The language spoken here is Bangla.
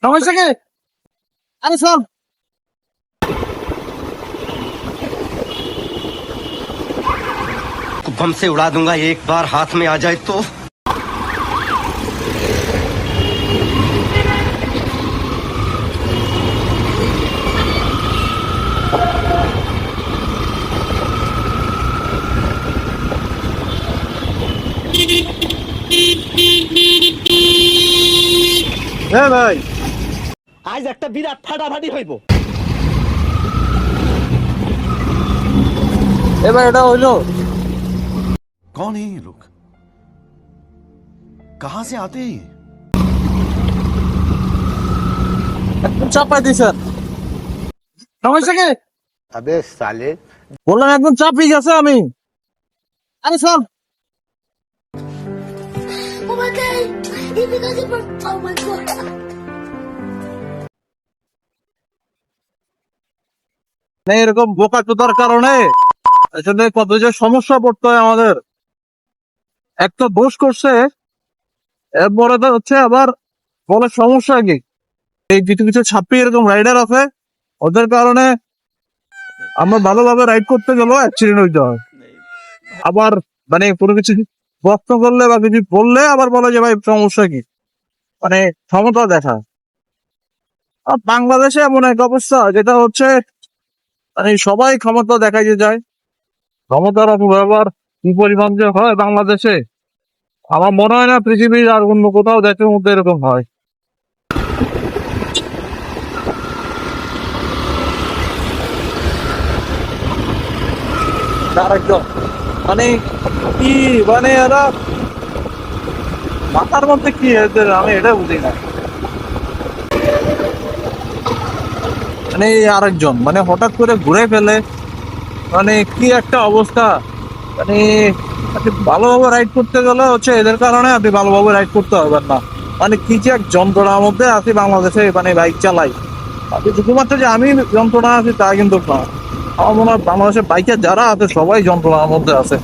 সমস্যা কি? আরে সব बम से उड़ा दूंगा एक बार हाथ में आ जाए तो। হ্যাঁ ভাই, আজ একটা বিরাট ফাটাফাটি হইব। এবার এটা হইলো। कौन है ये लोग? कहां से आते हैं ये? একদম চাপাই দিছেন। সমস্যা কি? আবে সালে বললাম একদম চাপিয়ে গেছে আমি। আরে সব Oh my god! He because he broke. Oh my god! এরকম বোকা চোদার কারণে আসলে কত যে সমস্যা পড়তে হয় আমাদের। এক তো দোষ করছে, এরপরে তো হচ্ছে আবার বলে সমস্যা কি। এই কিছু কিছু ছাপ্পি এরকম রাইডার আছে, ওদের কারণে আমরা ভালোভাবে রাইড করতে গেলেও অ্যাক্সিডেন্ট হইতে হয়। আবার মানে কোনো কিছু প্রশ্ন করলে বা কিছু বললে আবার বলে যে ভাই সমস্যা কি, মানে ক্ষমতা দেখা। আর বাংলাদেশে এমন এক অবস্থা যেটা হচ্ছে মানে সবাই ক্ষমতা দেখাইতে যায়। ক্ষমতার অপব্যবহার কি পরিমাণ যে হয় বাংলাদেশে, আমার মনে হয় না পৃথিবীর আর অন্য কোথাও দেশের মধ্যে এরকম হয়। আরেকজন মানে কি মানে এরা মাথার মধ্যে কি এদের, আমি এটা বুঝি না। মানে এই আরেকজন মানে হঠাৎ করে ঘুরে ফেলে, মানে কি একটা অবস্থা। মানে আপনি ভালোভাবে রাইড করতে গেলে হচ্ছে এদের কারণে আপনি ভালোভাবে রাইড করতে পারবেন না। মানে কি যে এক যন্ত্রণার মধ্যে আছি বাংলাদেশে, মানে বাইক চালাই। আপনি শুধুমাত্র যে আমি যন্ত্রণা আছি তা কিন্তু না, আমার মনে হয় বাংলাদেশের বাইকে যারা আছে সবাই যন্ত্রণার মধ্যে আছে।